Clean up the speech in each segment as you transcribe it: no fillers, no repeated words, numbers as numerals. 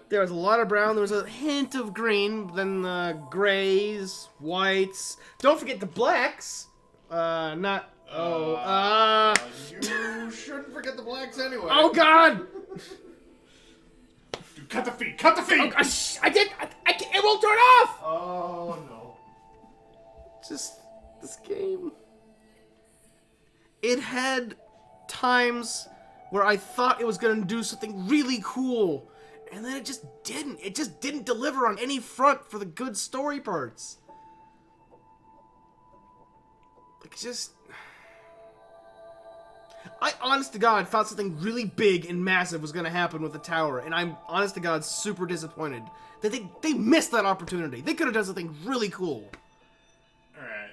There was a lot of brown. There was a hint of green. Then the grays, whites. Don't forget the blacks. Not. You shouldn't forget the blacks anyway. Oh God! Dude, cut the feet. Cut the feet. Oh, I did. I can't, it won't turn off. Oh no. Just this game. It had times where I thought it was gonna do something really cool, and then it just didn't. It just didn't deliver on any front for the good story parts. Like, just... I, honest to God, thought something really big and massive was gonna happen with the tower, and I'm, honest to God, super disappointed that they missed that opportunity. They could have done something really cool. Alright.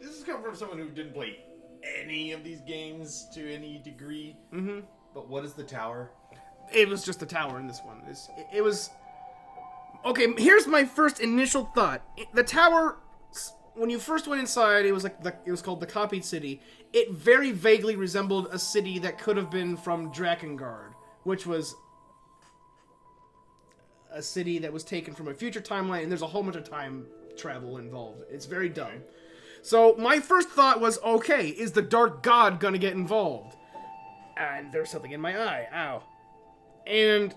This is coming from someone who didn't play any of these games to any degree. Mm-hmm. But what is the tower? It was just the tower in this one. It was... Okay, here's my first initial thought. The tower, when you first went inside, it was like it was called the Copied City. It very vaguely resembled a city that could have been from Drakengard, which was a city that was taken from a future timeline, and there's a whole bunch of time travel involved. It's very dumb. So my first thought was, okay, is the Dark God gonna get involved? And there's something in my eye. Ow. And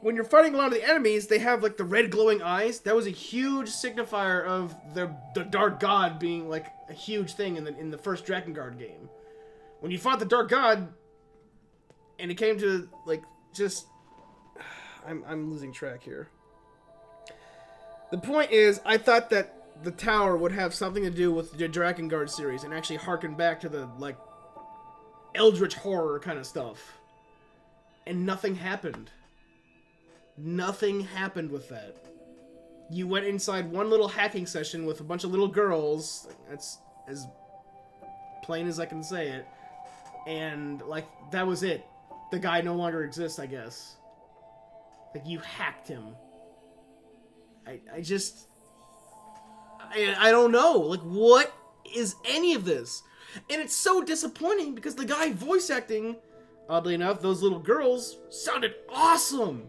when you're fighting a lot of the enemies, they have like the red glowing eyes. That was a huge signifier of the Dark God being like a huge thing in the first Drakengard game. When you fought the Dark God, and it came to like just, I'm losing track here. The point is, I thought that the tower would have something to do with the Drakengard series and actually harken back to the like eldritch horror kind of stuff. And nothing happened. Nothing happened with that. You went inside one little hacking session with a bunch of little girls. That's as plain as I can say it. And, like, that was it. The guy no longer exists, I guess. Like, you hacked him. I don't know. Like, what is any of this? And it's so disappointing because the guy voice acting, oddly enough, those little girls, sounded awesome.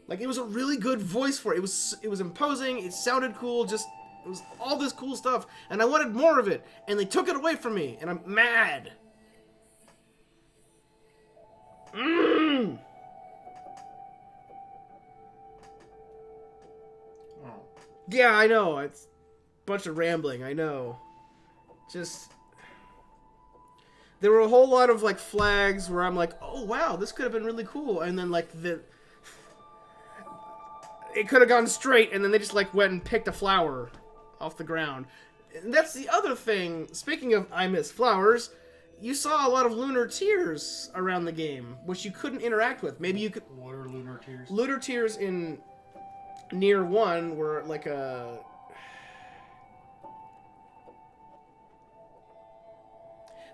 Like, it was a really good voice for it. It was imposing, it sounded cool, it was all this cool stuff, and I wanted more of it, and they took it away from me, and I'm mad. Oh. Yeah, I know, it's a bunch of rambling, I know. Just... There were a whole lot of, like, flags where I'm like, oh, wow, this could have been really cool, and then, like, it could have gone straight, and then they just, like, went and picked a flower off the ground. And that's the other thing. Speaking of I Miss Flowers, you saw a lot of lunar tears around the game, which you couldn't interact with. Maybe you could... What are lunar tears? Lunar tears in Nier 1 were, like, a...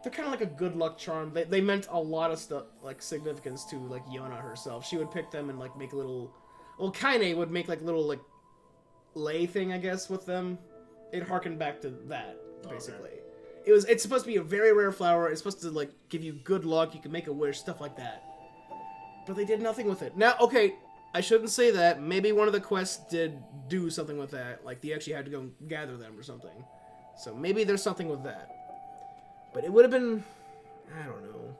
They're kind of like a good luck charm. They meant a lot of stuff, like, significance to, like, Yona herself. She would pick them and, like, make a little... Well, Kaine would make, like, little, like, lay thing, I guess, with them. It harkened back to that, basically. Okay. It's supposed to be a very rare flower. It's supposed to, like, give you good luck. You can make a wish, stuff like that. But they did nothing with it. Now, okay, I shouldn't say that. Maybe one of the quests did do something with that. Like, you actually had to go gather them or something. So maybe there's something with that. But it would have been... I don't know.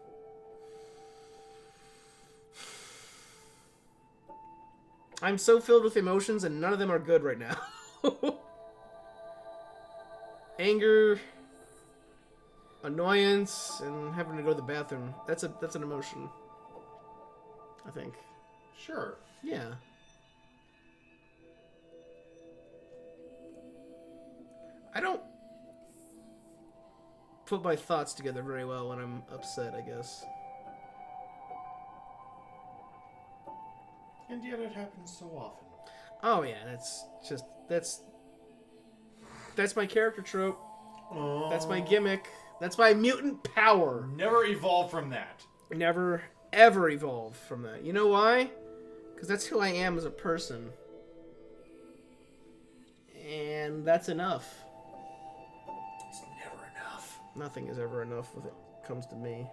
I'm so filled with emotions, and none of them are good right now. Anger, annoyance, and having to go to the bathroom. That's an emotion. I think. Sure. Yeah. I don't put my thoughts together very well when I'm upset, I guess. And yet it happens so often. Oh yeah, that's my character trope. Oh. That's my gimmick. That's my mutant power. Never evolve from that. Never, ever evolve from that. You know why? Because that's who I am as a person. And that's enough. It's never enough. Nothing is ever enough when it comes to me.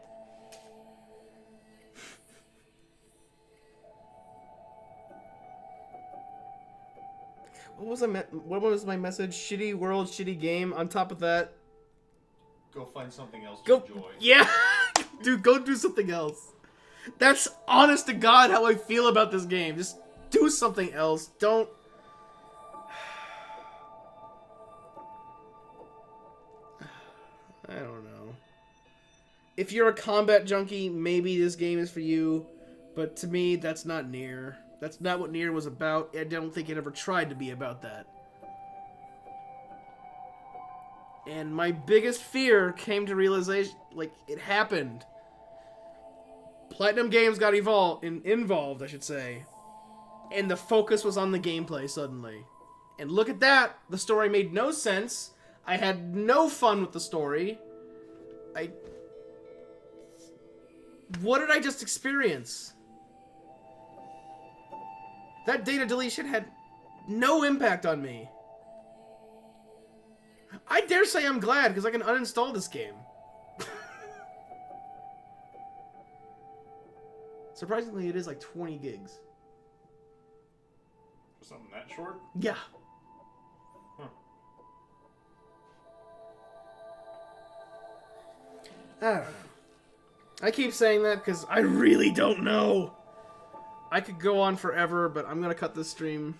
what was my message? Shitty world, shitty game. On top of that, Go find something else to go. enjoy. Yeah, dude, go do something else. That's honest to God how I feel about this game. Just do something else. Don't. I don't know. If you're a combat junkie, maybe this game is for you. But to me, that's not Nier. That's not what Nier was about. I don't think it ever tried to be about that. And my biggest fear came to realization, like, it happened. Platinum Games got involved, I should say. And the focus was on the gameplay suddenly. And look at that! The story made no sense. I had no fun with the story. What did I just experience? That data deletion had no impact on me. I dare say I'm glad, because I can uninstall this game. Surprisingly, it is like 20 gigs. Something that short? Yeah. Huh. I don't know. I keep saying that because I really don't know. I could go on forever, but I'm going to cut this stream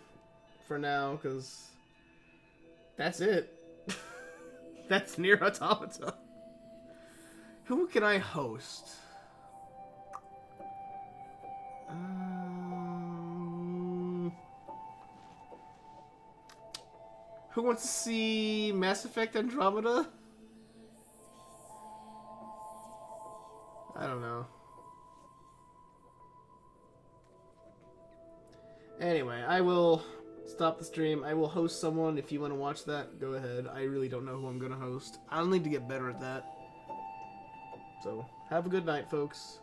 for now because that's it. That's Nier Automata. Who can I host? Who wants to see Mass Effect Andromeda? I don't know. Anyway, I will stop the stream. I will host someone. If you want to watch that, go ahead. I really don't know who I'm going to host. I'll need to get better at that. So, have a good night, folks.